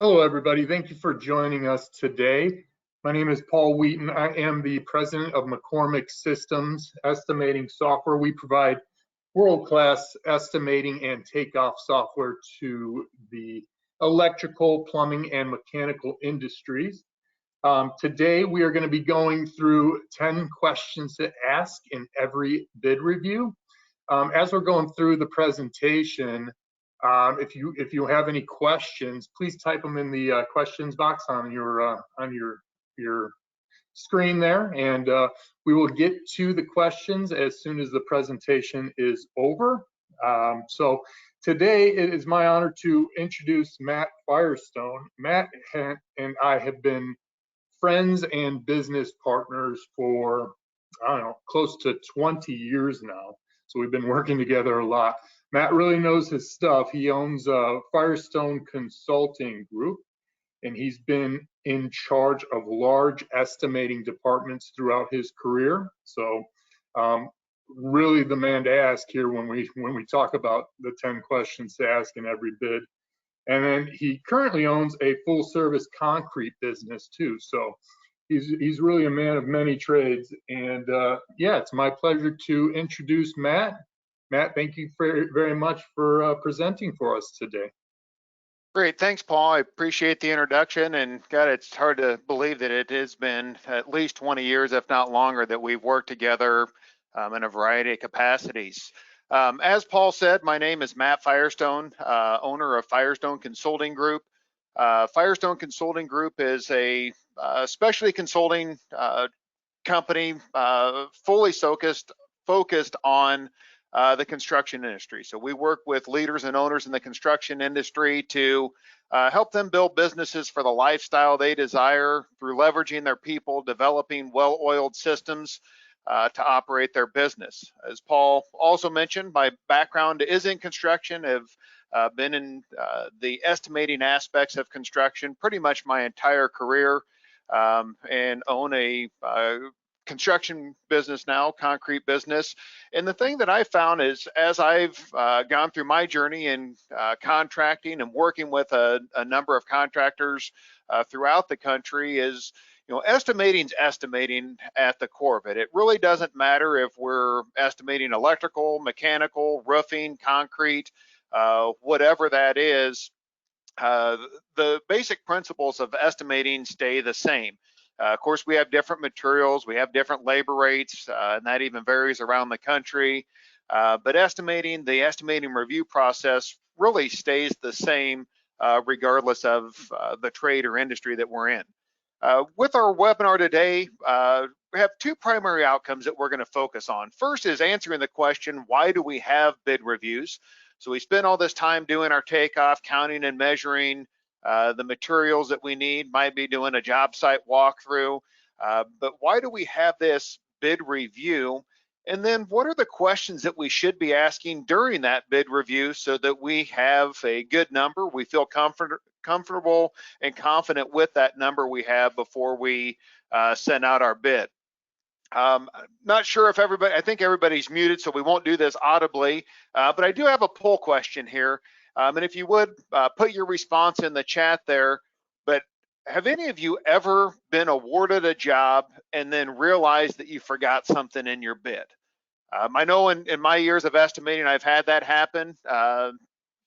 Hello, everybody. Thank you for joining us today. My name is Paul Wheaton. I am the president of McCormick Systems Estimating Software. We provide world-class estimating and takeoff software to the electrical, plumbing, and mechanical industries. Today, we are going to be going through 10 questions to ask in every bid review. As we're going through the presentation, if you have any questions, please type them in the questions box on your screen there, and we will get to the questions as soon as the presentation is over. So today it is my honor to introduce Matt Firestone. Matt and I have been friends and business partners for, I don't know, close to 20 years now. So we've been working together a lot. Matt really knows his stuff. He owns Firestone Consulting Group, and he's been in charge of large estimating departments throughout his career. So really the man to ask here when we talk about the 10 questions to ask in every bid. And then he currently owns a full service concrete business too. So he's really a man of many trades. And yeah, it's my pleasure to introduce Matt. Matt, thank you very much for presenting for us today. Great, thanks, Paul. I appreciate the introduction, and God, it's hard to believe that it has been at least 20 years, if not longer, that we've worked together in a variety of capacities. As Paul said, my name is Matt Firestone, owner of Firestone Consulting Group. Firestone Consulting Group is a specialty consulting company fully focused on the construction industry. So we work with leaders and owners in the construction industry to help them build businesses for the lifestyle they desire through leveraging their people, developing well-oiled systems to operate their business. As Paul also mentioned, my background is in construction. I've been in the estimating aspects of construction pretty much my entire career, and own a construction business now, concrete business. And the thing that I found is, as I've gone through my journey in contracting and working with a number of contractors throughout the country, is estimating's estimating at the core of it. It really doesn't matter if we're estimating electrical, mechanical, roofing, concrete, whatever that is. The basic principles of estimating stay the same. Of course, we have different materials, we have different labor rates, and that even varies around the country. But the estimating review process really stays the same regardless of the trade or industry that we're in. With our webinar today, we have two primary outcomes that we're going to focus on. First is answering the question, why do we have bid reviews? So we spend all this time doing our takeoff, counting and measuring the materials that we need, might be doing a job site walkthrough, but why do we have this bid review? And then what are the questions that we should be asking during that bid review so that we have a good number, we feel comfortable and confident with that number we have before we send out our bid. Not sure if I think everybody's muted, so we won't do this audibly, but I do have a poll question here. And if you would put your response in the chat there, but have any of you ever been awarded a job and then realized that you forgot something in your bid? I know in my years of estimating, I've had that happen,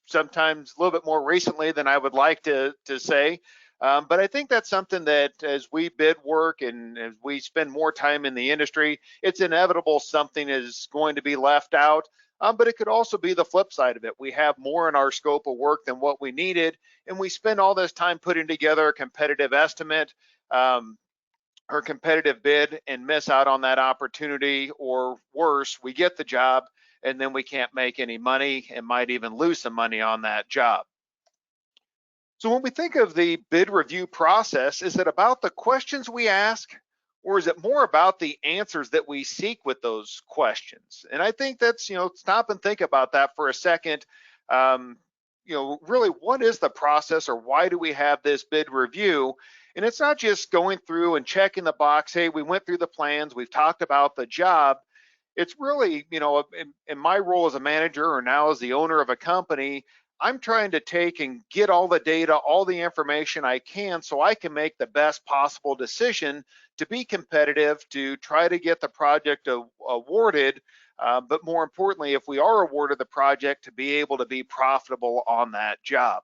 sometimes a little bit more recently than I would like to say. But I think that's something that as we bid work and as we spend more time in the industry, it's inevitable something is going to be left out. But it could also be the flip side of it. We have more in our scope of work than what we needed, and we spend all this time putting together a competitive estimate or competitive bid and miss out on that opportunity, or worse, we get the job and then we can't make any money and might even lose some money on that job. So when we think of the bid review process, is it about the questions we ask, or is it more about the answers that we seek with those questions? And I think that's, stop and think about that for a second. Really, what is the process, or why do we have this bid review? And it's not just going through and checking the box, hey, we went through the plans, we've talked about the job. It's really, in my role as a manager or now as the owner of a company, I'm trying to take and get all the data, all the information I can so I can make the best possible decision to be competitive, to try to get the project awarded, but more importantly, if we are awarded the project, to be able to be profitable on that job.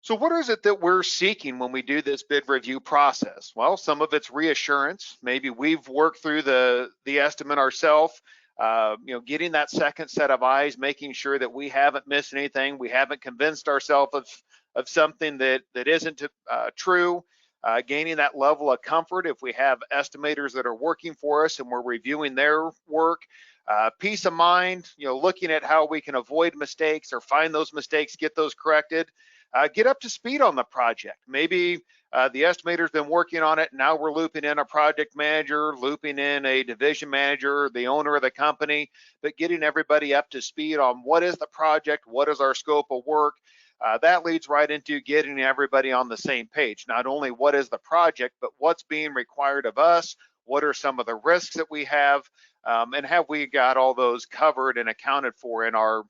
So what is it that we're seeking when we do this bid review process? Well, some of it's reassurance. Maybe we've worked through the estimate ourselves, getting that second set of eyes, making sure that we haven't missed anything, we haven't convinced ourselves of something that isn't true. Gaining that level of comfort if we have estimators that are working for us and we're reviewing their work. Peace of mind, looking at how we can avoid mistakes or find those mistakes, get those corrected. Get up to speed on the project. Maybe the estimator's been working on it. Now we're looping in a project manager, looping in a division manager, the owner of the company, but getting everybody up to speed on what is the project, what is our scope of work. That leads right into getting everybody on the same page. Not only what is the project, but what's being required of us, what are some of the risks that we have, and have we got all those covered and accounted for in our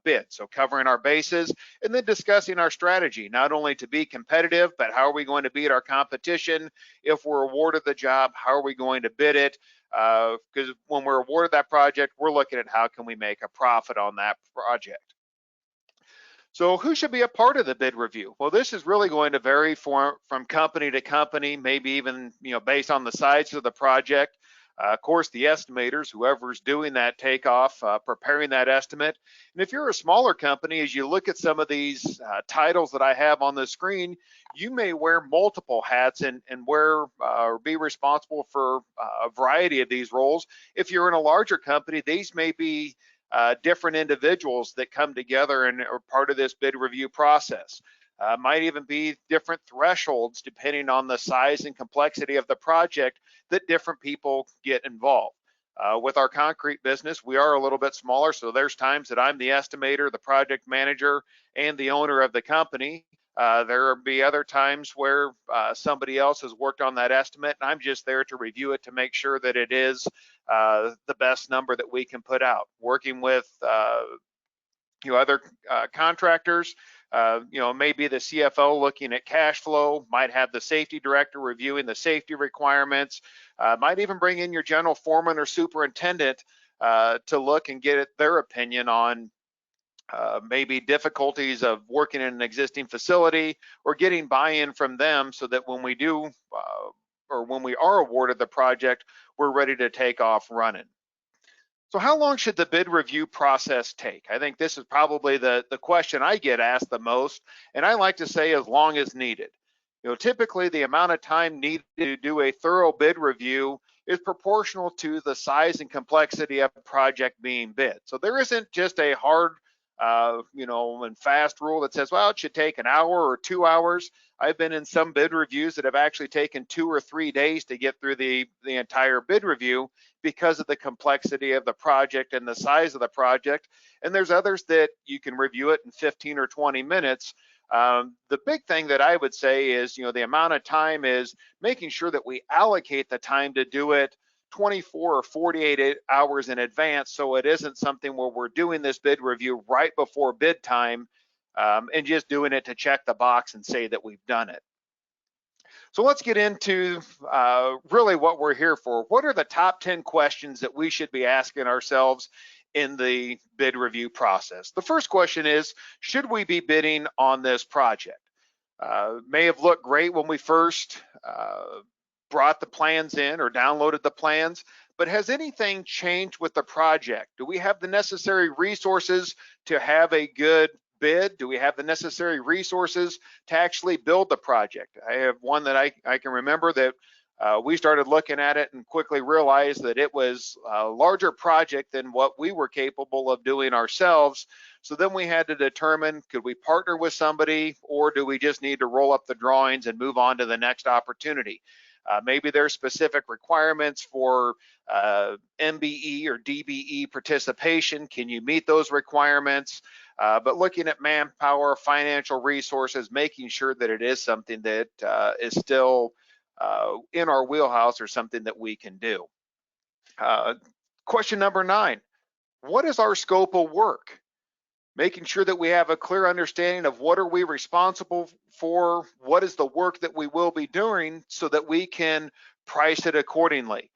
bid. So covering our bases and then discussing our strategy, not only to be competitive, but how are we going to beat our competition? If we're awarded the job, how are we going to bid it? Because when we're awarded that project, we're looking at how can we make a profit on that project. So who should be a part of the bid review? Well, this is really going to vary from company to company, maybe even based on the size of the project. Of course, the estimators, whoever's doing that takeoff, preparing that estimate. And if you're a smaller company, as you look at some of these titles that I have on the screen, you may wear multiple hats and wear or be responsible for a variety of these roles. If you're in a larger company, these may be different individuals that come together and are part of this bid review process. Might even be different thresholds depending on the size and complexity of the project that different people get involved. With our concrete business, we are a little bit smaller, so there's times that I'm the estimator, the project manager, and the owner of the company. There will be other times where somebody else has worked on that estimate, and I'm just there to review it to make sure that it is the best number that we can put out. Working with other contractors, maybe the CFO looking at cash flow, might have the safety director reviewing the safety requirements, might even bring in your general foreman or superintendent to look and get their opinion on maybe difficulties of working in an existing facility or getting buy-in from them so that when we do or when we are awarded the project, we're ready to take off running. So how long should the bid review process take? I think this is probably the question I get asked the most, and I like to say as long as needed. Typically the amount of time needed to do a thorough bid review is proportional to the size and complexity of the project being bid. So there isn't just a hard, and fast rule that says, well, it should take an hour or 2 hours. I've been in some bid reviews that have actually taken 2 or 3 days to get through the entire bid review because of the complexity of the project and the size of the project. And there's others that you can review it in 15 or 20 minutes. The big thing that I would say is, the amount of time is making sure that we allocate the time to do it 24 or 48 hours in advance, so it isn't something where we're doing this bid review right before bid time and just doing it to check the box and say that we've done it. So let's get into really what we're here for. What are the top 10 questions that we should be asking ourselves in the bid review process? The first question is, should we be bidding on this project? May have looked great when we first brought the plans in or downloaded the plans, but has anything changed with the project? Do we have the necessary resources to have a good bid? Do we have the necessary resources to actually build the project? I have one that I can remember that we started looking at it and quickly realized that it was a larger project than what we were capable of doing ourselves. So then we had to determine, could we partner with somebody, or do we just need to roll up the drawings and move on to the next opportunity? Maybe there's specific requirements for MBE or DBE participation. Can you meet those requirements? But looking at manpower, financial resources, making sure that it is something that is still in our wheelhouse or something that we can do. Question number 9, what is our scope of work? making sure that we have a clear understanding of what are we responsible for, what is the work that we will be doing so that we can price it accordingly.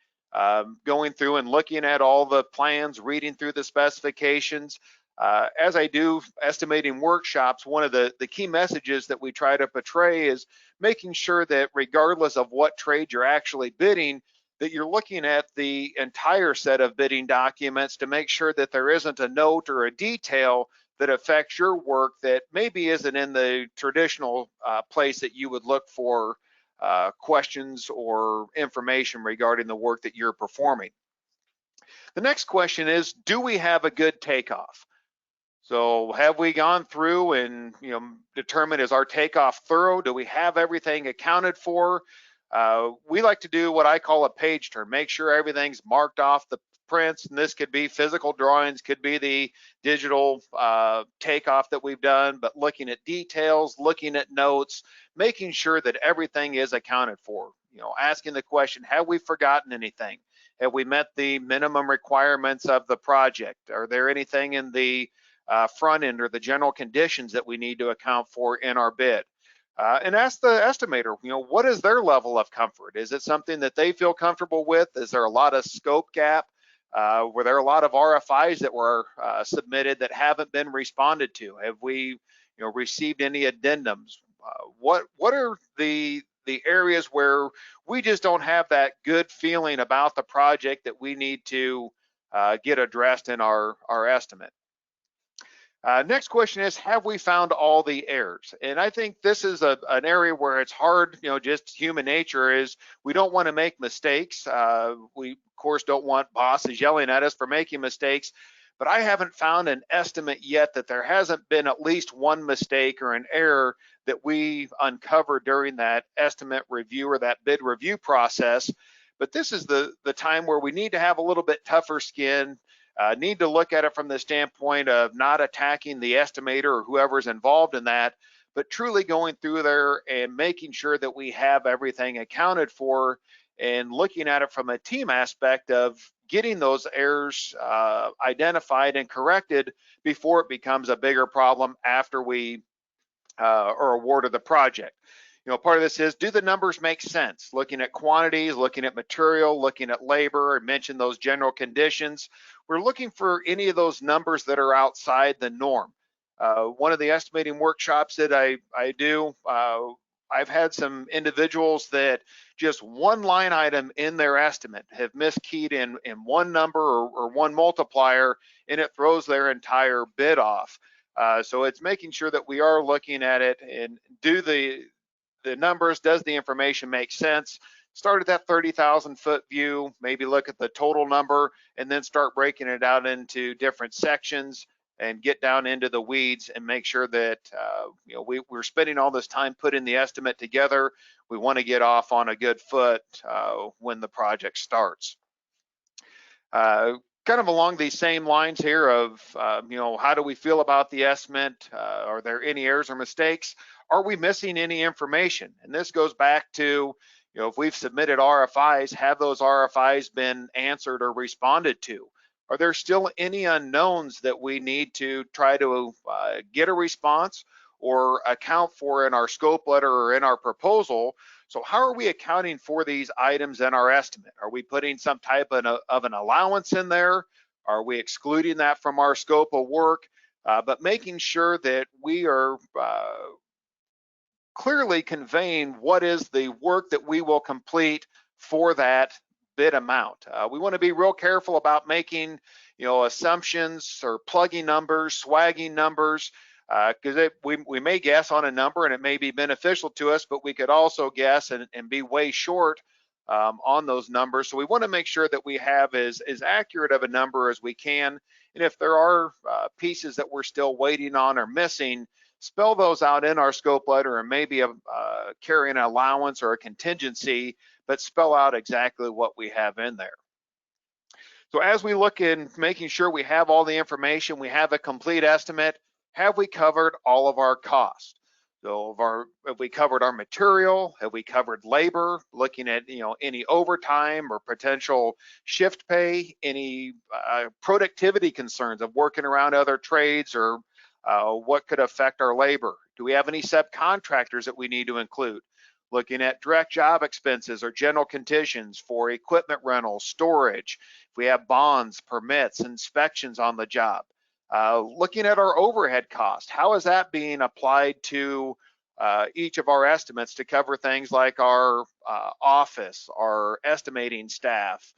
Going through and looking at all the plans, reading through the specifications. As I do estimating workshops, one of the key messages that we try to portray is making sure that regardless of what trade you're actually bidding, that you're looking at the entire set of bidding documents to make sure that there isn't a note or a detail that affects your work that maybe isn't in the traditional place that you would look for questions or information regarding the work that you're performing. The next question is, do we have a good takeoff? So have we gone through and determined, is our takeoff thorough? Do we have everything accounted for? We like to do what I call a page turn, make sure everything's marked off the prints, and this could be physical drawings, could be the digital takeoff that we've done, but looking at details, looking at notes, making sure that everything is accounted for. Asking the question, have we forgotten anything? Have we met the minimum requirements of the project? Are there anything in the front end or the general conditions that we need to account for in our bid? And ask the estimator, what is their level of comfort? Is it something that they feel comfortable with? Is there a lot of scope gap? Were there a lot of RFIs that were submitted that haven't been responded to? Have we, received any addendums? What are the areas where we just don't have that good feeling about the project that we need to get addressed in our estimate? Next question is, have we found all the errors? And I think this is an area where it's hard, just human nature is we don't want to make mistakes. We, of course, don't want bosses yelling at us for making mistakes, but I haven't found an estimate yet that there hasn't been at least one mistake or an error that we uncovered during that estimate review or that bid review process. But this is the time where we need to have a little bit tougher skin. Need to look at it from the standpoint of not attacking the estimator or whoever's involved in that, but truly going through there and making sure that we have everything accounted for and looking at it from a team aspect of getting those errors identified and corrected before it becomes a bigger problem after we are awarded the project. Part of this is, do the numbers make sense? Looking at quantities, looking at material, looking at labor, I mentioned those general conditions. We're looking for any of those numbers that are outside the norm. One of the estimating workshops that I do, I've had some individuals that just one line item in their estimate have miskeyed in one number or one multiplier, and it throws their entire bid off. So it's making sure that we are looking at it and do the numbers, does the information make sense? Start at that 30,000 foot view, maybe look at the total number, and then start breaking it out into different sections and get down into the weeds and make sure that we're spending all this time putting the estimate together. We want to get off on a good foot when the project starts. Kind of along these same lines here of, how do we feel about the estimate? Are there any errors or mistakes? Are we missing any information? And this goes back to, if we've submitted RFIs, have those RFIs been answered or responded to? Are there still any unknowns that we need to try to get a response or account for in our scope letter or in our proposal? So how are we accounting for these items in our estimate? Are we putting some type of an allowance in there? Are we excluding that from our scope of work? But making sure that we are clearly conveying what is the work that we will complete for that bid amount. We want to be real careful about making, assumptions or plugging numbers, swagging numbers, because we may guess on a number and it may be beneficial to us, but we could also guess and be way short on those numbers. So we want to make sure that we have as accurate of a number as we can. And if there are pieces that we're still waiting on or missing, spell those out in our scope letter and maybe carry an allowance or a contingency, but spell out exactly what we have in there. So as we look in making sure we have all the information, we have a complete estimate, have we covered all of our costs? So have we covered our material? Have we covered labor? Looking at any overtime or potential shift pay, any productivity concerns of working around other trades or What could affect our labor? Do we have any subcontractors that we need to include? Looking at direct job expenses or general conditions for equipment rental, storage, if we have bonds, permits, inspections on the job. Looking at our overhead cost, how is that being applied to each of our estimates to cover things like our office, our estimating staff,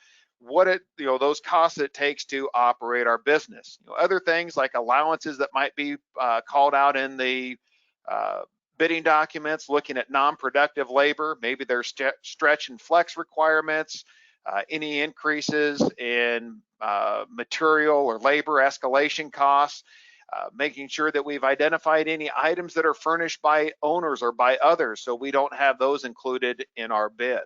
those costs it takes to operate our business. Other things like allowances that might be called out in the bidding documents, looking at non-productive labor, maybe there's stretch and flex requirements, any increases in material or labor escalation costs, making sure that we've identified any items that are furnished by owners or by others so we don't have those included in our bid.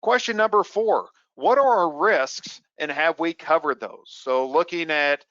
Question number 4, what are our risks and have we covered those? So looking at,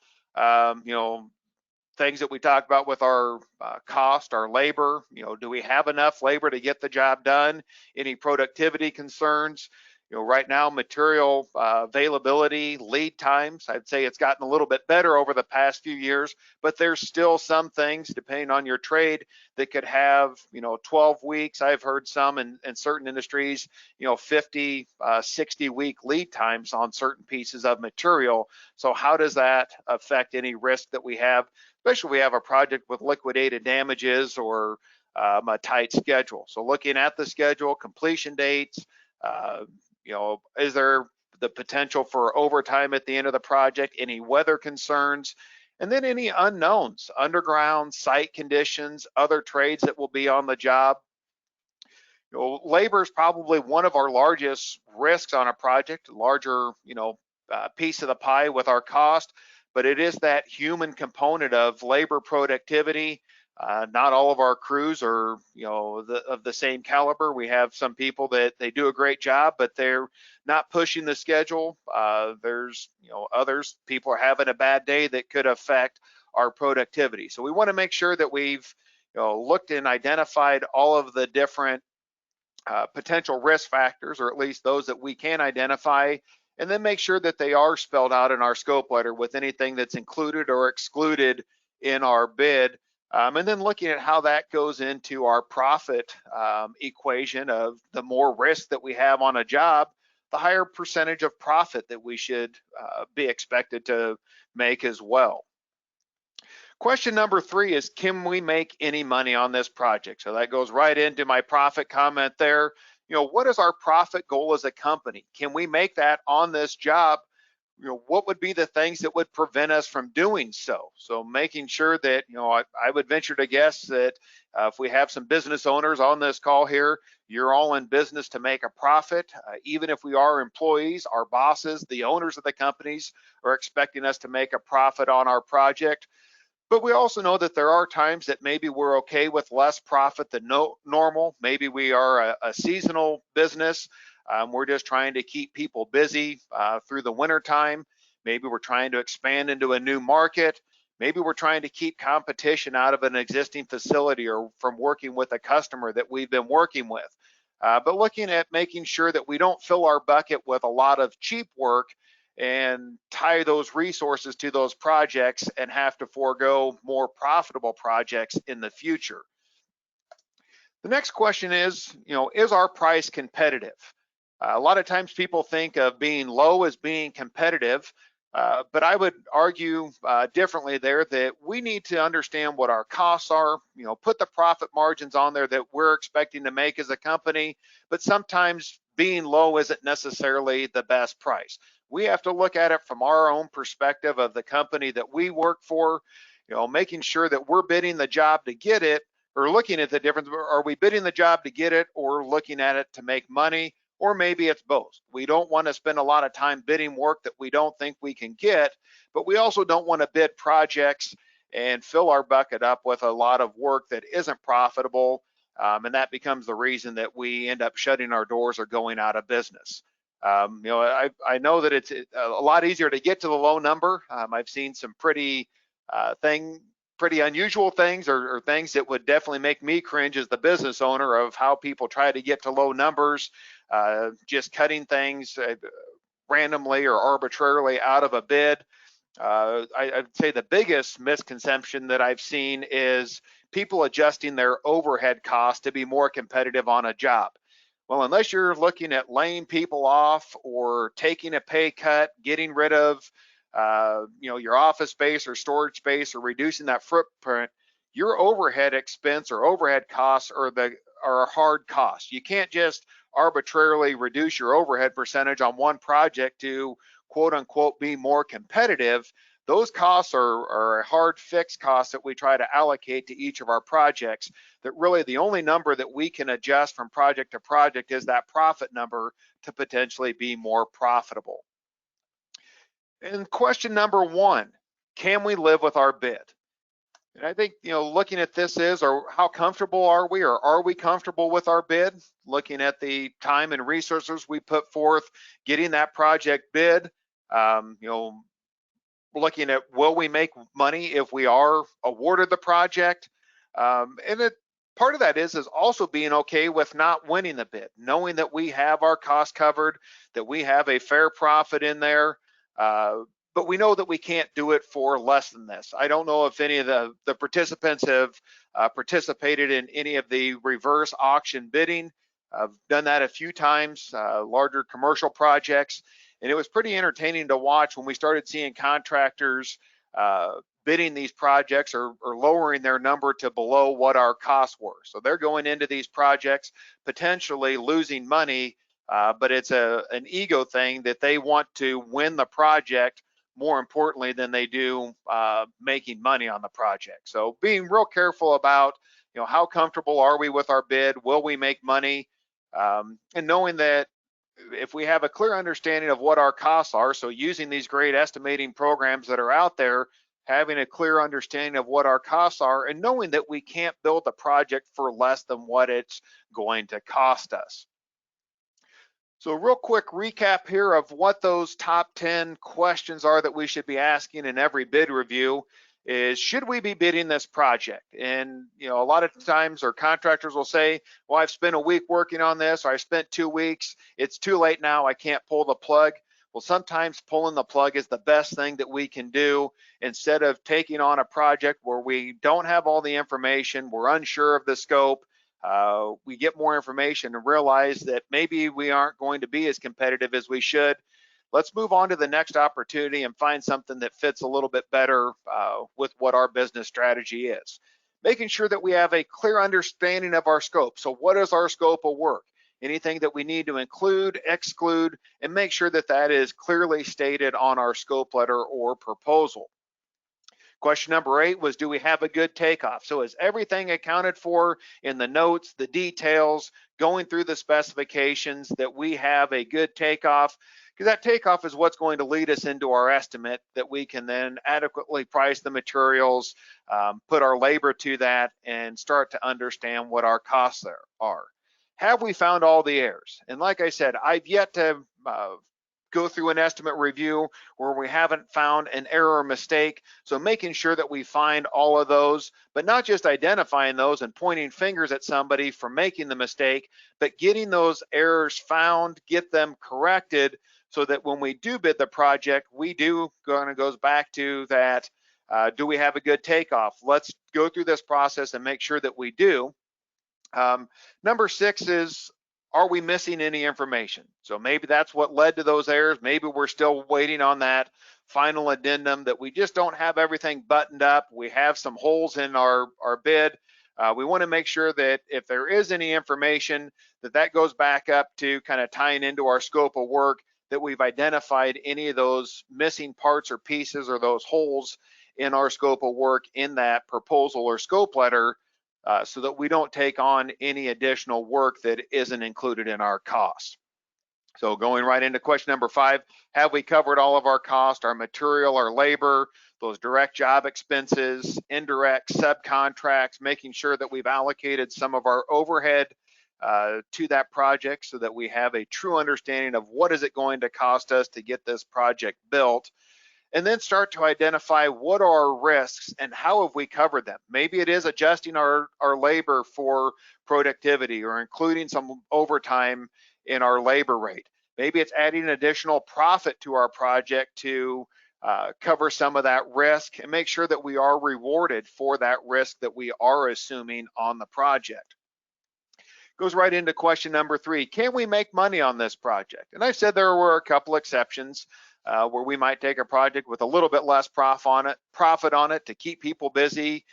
things that we talked about with our cost, our labor, do we have enough labor to get the job done? Any productivity concerns? Right now, material availability, lead times, I'd say it's gotten a little bit better over the past few years, but there's still some things, depending on your trade, that could have, 12 weeks. I've heard some in certain industries, 50, 60-week lead times on certain pieces of material. So how does that affect any risk that we have, especially if we have a project with liquidated damages or a tight schedule? So looking at the schedule, completion dates, is there the potential for overtime at the end of the project, any weather concerns, and then any unknowns, underground, site conditions, other trades that will be on the job. Labor is probably one of our largest risks on a project, larger, piece of the pie with our cost, but it is that human component of labor productivity. Not all of our crews are, of the same caliber. We have some people that they do a great job, but they're not pushing the schedule. There's, others, people are having a bad day that could affect our productivity. So we want to make sure that we've, looked and identified all of the different potential risk factors, or at least those that we can identify, and then make sure that they are spelled out in our scope letter with anything that's included or excluded in our bid. And then looking at how that goes into our profit equation of the more risk that we have on a job, the higher percentage of profit that we should be expected to make as well. Question number 3 is, can we make any money on this project? So that goes right into my profit comment there. What is our profit goal as a company? Can we make that on this job? What would be the things that would prevent us from doing so? So making sure that, I would venture to guess that if we have some business owners on this call here, you're all in business to make a profit. Even if we are employees, our bosses, the owners of the companies are expecting us to make a profit on our project. But we also know that there are times that maybe we're okay with less profit than normal. Maybe we are a seasonal business. We're just trying to keep people busy through the winter time. Maybe we're trying to expand into a new market. Maybe we're trying to keep competition out of an existing facility or from working with a customer that we've been working with. But looking at making sure that we don't fill our bucket with a lot of cheap work and tie those resources to those projects and have to forego more profitable projects in the future. The next question is our price competitive? A lot of times people think of being low as being competitive, but I would argue differently there, that we need to understand what our costs are, put the profit margins on there that we're expecting to make as a company, but sometimes being low isn't necessarily the best price. We have to look at it from our own perspective of the company that we work for, making sure that we're bidding the job to get it, or looking at the difference. Are we bidding the job to get it or looking at it to make money? Or maybe it's both. We don't want to spend a lot of time bidding work that we don't think we can get, but we also don't want to bid projects and fill our bucket up with a lot of work that isn't profitable. And that becomes the reason that we end up shutting our doors or going out of business. I know that it's a lot easier to get to the low number. I've seen some pretty unusual things or things that would definitely make me cringe as the business owner of how people try to get to low numbers, just cutting things randomly or arbitrarily out of a bid. I'd say the biggest misconception that I've seen is people adjusting their overhead costs to be more competitive on a job. Well, unless you're looking at laying people off or taking a pay cut, getting rid of your office space or storage space or reducing that footprint, your overhead expense or overhead costs are a hard cost. You can't just arbitrarily reduce your overhead percentage on one project to quote unquote be more competitive. Those costs are a hard fixed cost that we try to allocate to each of our projects, that really the only number that we can adjust from project to project is that profit number to potentially be more profitable. And question number one, can we live with our bid? And I think, looking at this is, or how comfortable are we, or are we comfortable with our bid? Looking at the time and resources we put forth, getting that project bid, looking at will we make money if we are awarded the project? Part of that is also being okay with not winning the bid, knowing that we have our costs covered, that we have a fair profit in there. But we know that we can't do it for less than this. I don't know if any of the participants have participated in any of the reverse auction bidding. I've done that a few times, larger commercial projects, and it was pretty entertaining to watch when we started seeing contractors bidding these projects or lowering their number to below what our costs were. So they're going into these projects potentially losing money, but it's an ego thing that they want to win the project more importantly than they do making money on the project. So being real careful about, how comfortable are we with our bid? Will we make money? And knowing that if we have a clear understanding of what our costs are, so using these great estimating programs that are out there, having a clear understanding of what our costs are, and knowing that we can't build a project for less than what it's going to cost us. So real quick recap here of what those top 10 questions are that we should be asking in every bid review is, should we be bidding this project? And, a lot of times our contractors will say, well, I've spent a week working on this, or I spent 2 weeks. It's too late now. I can't pull the plug. Well, sometimes pulling the plug is the best thing that we can do instead of taking on a project where we don't have all the information, we're unsure of the scope. We get more information and realize that maybe we aren't going to be as competitive as we should. Let's move on to the next opportunity and find something that fits a little bit better with what our business strategy is. Making sure that we have a clear understanding of our scope. So what is our scope of work? Anything that we need to include, exclude, and make sure that that is clearly stated on our scope letter or proposal. Question number 8 was, do we have a good takeoff? So is everything accounted for in the notes, the details, going through the specifications, that we have a good takeoff? Because that takeoff is what's going to lead us into our estimate, that we can then adequately price the materials, put our labor to that, and start to understand what our costs there are. Have we found all the errors? And like I said, I've yet to go through an estimate review where we haven't found an error or mistake. So making sure that we find all of those, but not just identifying those and pointing fingers at somebody for making the mistake, but getting those errors found, get them corrected, so that when we do bid the project, we do, kind of goes back to that, do we have a good takeoff? Let's go through this process and make sure that we do. Number 6 is, are we missing any information? So maybe that's what led to those errors. Maybe we're still waiting on that final addendum, that we just don't have everything buttoned up. We have some holes in our bid. We want to make sure that if there is any information, that goes back up to kind of tying into our scope of work, that we've identified any of those missing parts or pieces or those holes in our scope of work in that proposal or scope letter, so that we don't take on any additional work that isn't included in our costs. So going right into question number 5, have we covered all of our costs, our material, our labor, those direct job expenses, indirect subcontracts, making sure that we've allocated some of our overhead to that project so that we have a true understanding of what is it going to cost us to get this project built. And then start to identify what are our risks and how have we covered them. Maybe it is adjusting our labor for productivity or including some overtime in our labor rate. Maybe it's adding additional profit to our project to cover some of that risk and make sure that we are rewarded for that risk that we are assuming on the project. Goes right into question number 3. Can we make money on this project? And I said there were a couple exceptions where we might take a project with a little bit less profit on it to keep people busy,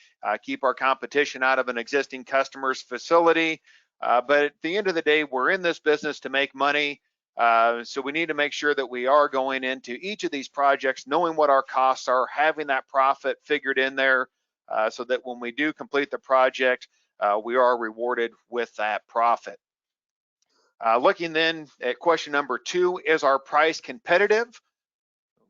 keep our competition out of an existing customer's facility. But at the end of the day, we're in this business to make money. So we need to make sure that we are going into each of these projects, knowing what our costs are, having that profit figured in there so that when we do complete the project, we are rewarded with that profit. Looking then at question number 2, is our price competitive?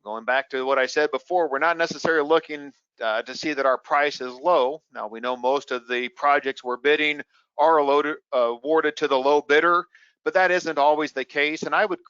Going back to what I said before, we're not necessarily looking to see that our price is low. Now, we know most of the projects we're bidding are awarded to the low bidder, but that isn't always the case. And I would,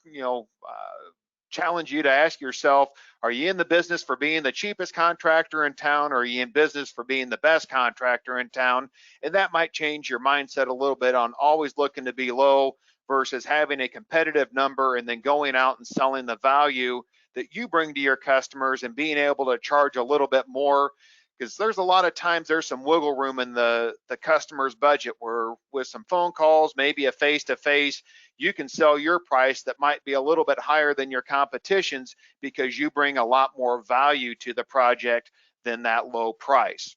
challenge you to ask yourself, are you in the business for being the cheapest contractor in town, or are you in business for being the best contractor in town? And that might change your mindset a little bit on always looking to be low versus having a competitive number and then going out and selling the value that you bring to your customers and being able to charge a little bit more, because there's a lot of times there's some wiggle room in the customer's budget where with some phone calls, maybe a face-to-face, you can sell your price that might be a little bit higher than your competition's because you bring a lot more value to the project than that low price.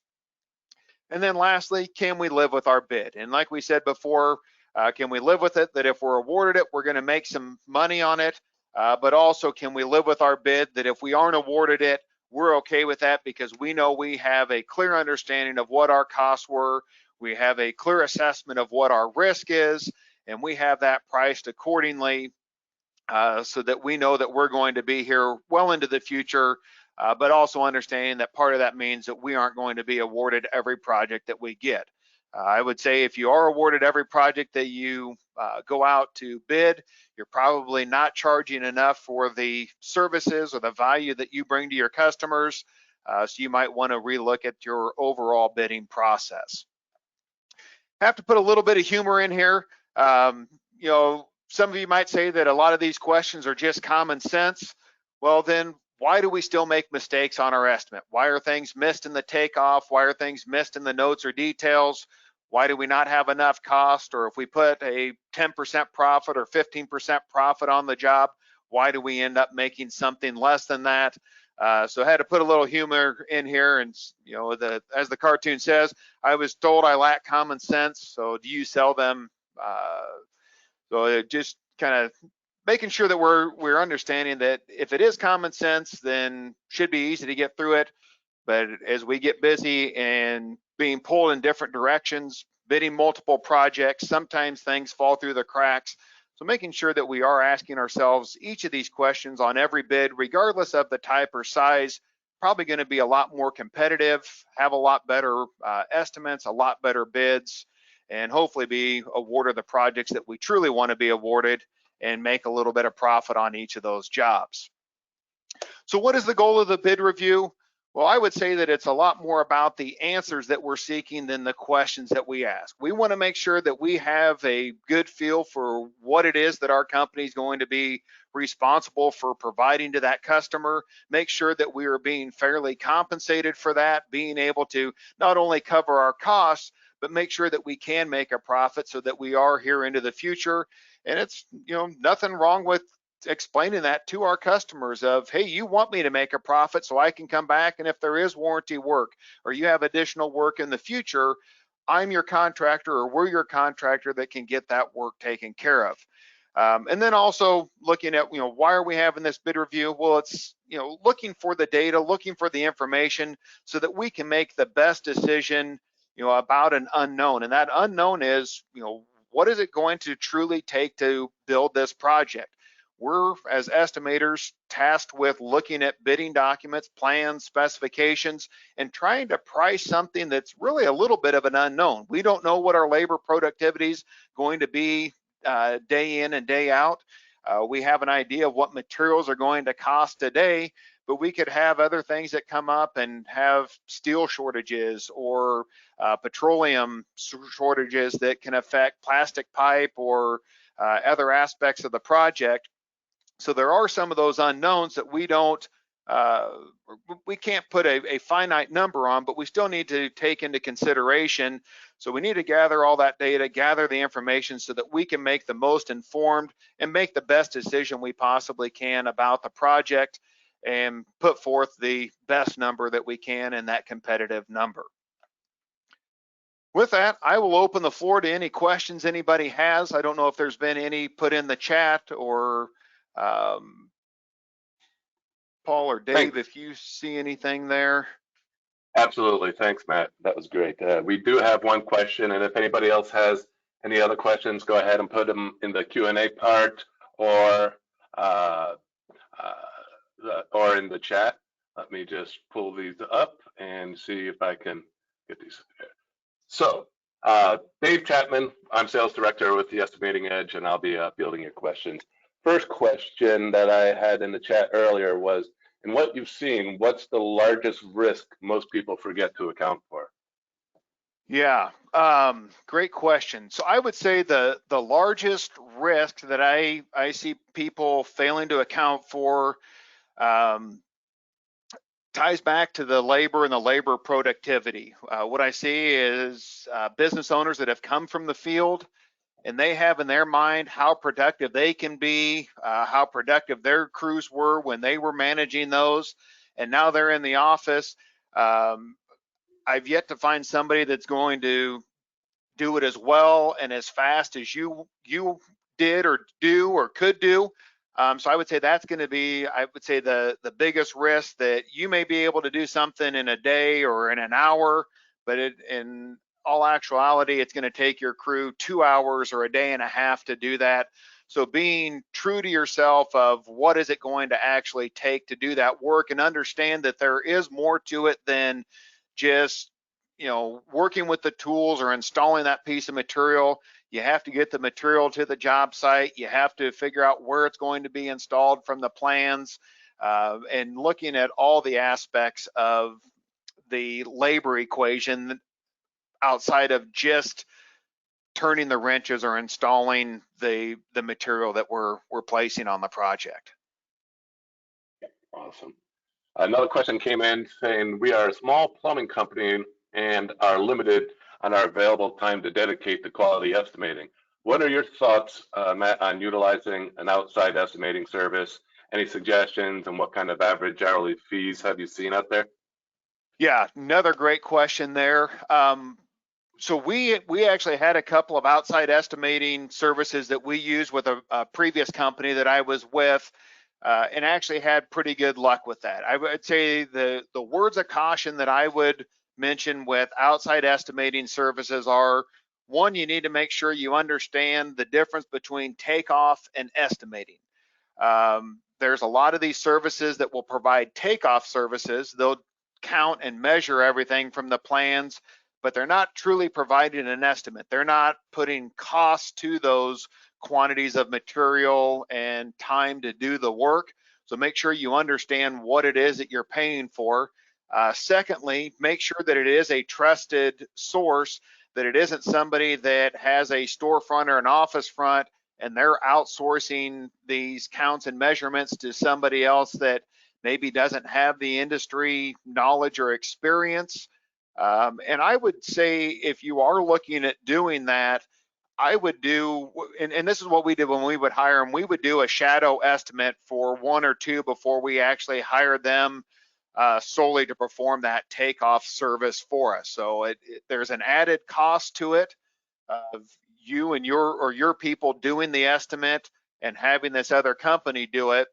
And then lastly, can we live with our bid? And like we said before, can we live with it that if we're awarded it, we're going to make some money on it? But also, can we live with our bid that if we aren't awarded it, we're okay with that because we know we have a clear understanding of what our costs were, we have a clear assessment of what our risk is, and we have that priced accordingly so that we know that we're going to be here well into the future, but also understanding that part of that means that we aren't going to be awarded every project that we get. I would say if you are awarded every project that you go out to bid, you're probably not charging enough for the services or the value that you bring to your customers. So you might want to relook at your overall bidding process. Have to put a little bit of humor in here. Some of you might say that a lot of these questions are just common sense. Well, then why do we still make mistakes on our estimate? Why are things missed in the takeoff? Why are things missed in the notes or details? Why do we not have enough cost? Or if we put a 10% profit or 15% profit on the job, why do we end up making something less than that? So I had to put a little humor in here, and as the cartoon says, I was told I lack common sense. So do you sell them? So it just kind of making sure that we're understanding that if it is common sense, then should be easy to get through it. But as we get busy and being pulled in different directions, bidding multiple projects, sometimes things fall through the cracks. So making sure that we are asking ourselves each of these questions on every bid, regardless of the type or size, probably going to be a lot more competitive, have a lot better estimates, a lot better bids, and hopefully be awarded the projects that we truly want to be awarded and make a little bit of profit on each of those jobs. So what is the goal of the bid review? Well, I would say that it's a lot more about the answers that we're seeking than the questions that we ask. We want to make sure that we have a good feel for what it is that our company is going to be responsible for providing to that customer, make sure that we are being fairly compensated for that, being able to not only cover our costs, but make sure that we can make a profit so that we are here into the future. And it's, nothing wrong with explaining that to our customers of, hey, you want me to make a profit so I can come back, and if there is warranty work or you have additional work in the future, I'm your contractor or we're your contractor that can get that work taken care of. And then also looking at, why are we having this bid review? Well, it's, looking for the data, looking for the information so that we can make the best decision, about an unknown. And that unknown is, what is it going to truly take to build this project? We're, as estimators, tasked with looking at bidding documents, plans, specifications, and trying to price something that's really a little bit of an unknown. We don't know what our labor productivity is going to be day in and day out. We have an idea of what materials are going to cost today, but we could have other things that come up and have steel shortages or petroleum shortages that can affect plastic pipe or other aspects of the project. So there are some of those unknowns that we don't we can't put a finite number on, but we still need to take into consideration. So we need to gather all that data, gather the information so that we can make the most informed and make the best decision we possibly can about the project and put forth the best number that we can in that competitive number. With that, I will open the floor to any questions anybody has. I don't know if there's been any put in the chat, or Paul or Dave, Thanks. if you see anything there. Absolutely. Thanks, Matt. That was great. We do have one question, and if anybody else has any other questions, go ahead and put them in the Q&A part or in the chat. Let me just pull these up and see if I can get these. So, Dave Chapman, I'm Sales Director with the Estimating Edge, and I'll be fielding your questions. First question that I had in the chat earlier was, in what you've seen, what's the largest risk most people forget to account for? Yeah, great question. So I would say the largest risk that I see people failing to account for ties back to the labor and the labor productivity. What I see is business owners that have come from the field, and they have in their mind how productive they can be, how productive their crews were when they were managing those, and now they're in the office. I've yet to find somebody that's going to do it as well and as fast as you did or do or could do. So I would say that's going to be, I would say the biggest risk, that you may be able to do something in a day or in an hour, but in all actuality, it's going to take your crew 2 hours or a day and a half to do that. So being true to yourself of what is it going to actually take to do that work, and understand that there is more to it than just, you know, working with the tools or installing that piece of material. You have to get the material to the job site. You have to figure out where it's going to be installed from the plans, and looking at all the aspects of the labor equation outside of just turning the wrenches or installing the material that we're placing on the project. Awesome. Another question came in saying, we are a small plumbing company and are limited on our available time to dedicate to quality estimating. What are your thoughts, Matt, on utilizing an outside estimating service? Any suggestions, and what kind of average hourly fees have you seen out there? Yeah, another great question there. So we actually had a couple of outside estimating services that we used with a previous company that I was with, and actually had pretty good luck with that. I would say the words of caution that I would mention with outside estimating services are, one, you need to make sure you understand the difference between takeoff and estimating. There's a lot of these services that will provide takeoff services. They'll count and measure everything from the plans, but they're not truly providing an estimate. They're not putting costs to those quantities of material and time to do the work. So make sure you understand what it is that you're paying for. Secondly, make sure that it is a trusted source, that it isn't somebody that has a storefront or an office front and they're outsourcing these counts and measurements to somebody else that maybe doesn't have the industry knowledge or experience. And I would say, if you are looking at doing that, I would do, and this is what we did when we would hire them, we would do a shadow estimate for 1 or 2 before we actually hired them solely to perform that takeoff service for us. So there's an added cost to it of you and your people doing the estimate and having this other company do it.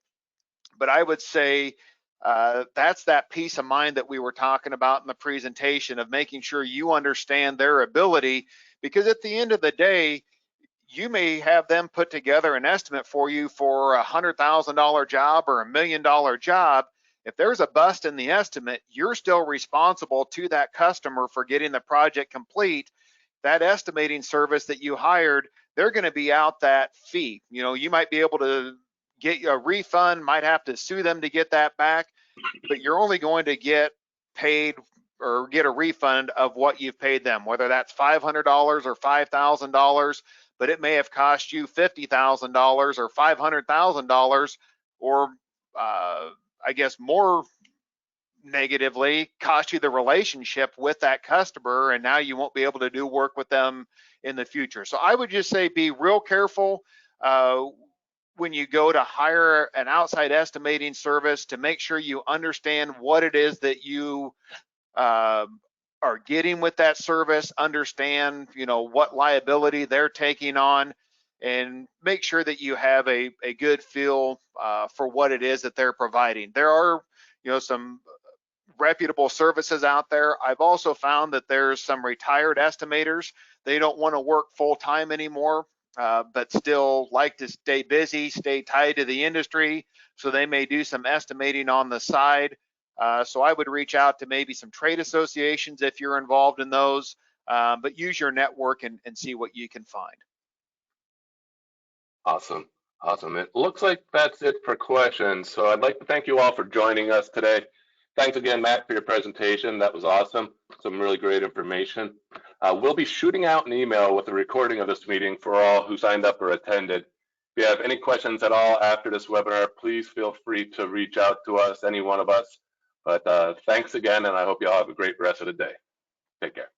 But I would say that's that peace of mind that we were talking about in the presentation, of making sure you understand their ability, because at the end of the day, you may have them put together an estimate for you for $100,000 job or $1 million job. If there's a bust in the estimate, you're still responsible to that customer for getting the project complete. That estimating service that you hired, they're going to be out that fee. You know, you might be able to get a refund, might have to sue them to get that back, but you're only going to get paid or get a refund of what you've paid them, whether that's $500 or $5,000, but it may have cost you $50,000 or $500,000 or I guess, more negatively cost you the relationship with that customer, and now you won't be able to do work with them in the future. So I would just say be real careful when you go to hire an outside estimating service to make sure you understand what it is that you are getting with that service, understand, you know, what liability they're taking on, and make sure that you have a good feel for what it is that they're providing. There are, you know, some reputable services out there. I've also found that there's some retired estimators. They don't want to work full time anymore, but still like to stay busy, stay tied to the industry. So they may do some estimating on the side. So I would reach out to maybe some trade associations if you're involved in those, but use your network and see what you can find. Awesome. Awesome. It looks like that's it for questions. So I'd like to thank you all for joining us today. Thanks again, Matt, for your presentation. That was awesome. Some really great information. We'll be shooting out an email with a recording of this meeting for all who signed up or attended. If you have any questions at all after this webinar, please feel free to reach out to us, any one of us. But thanks again, and I hope you all have a great rest of the day. Take care.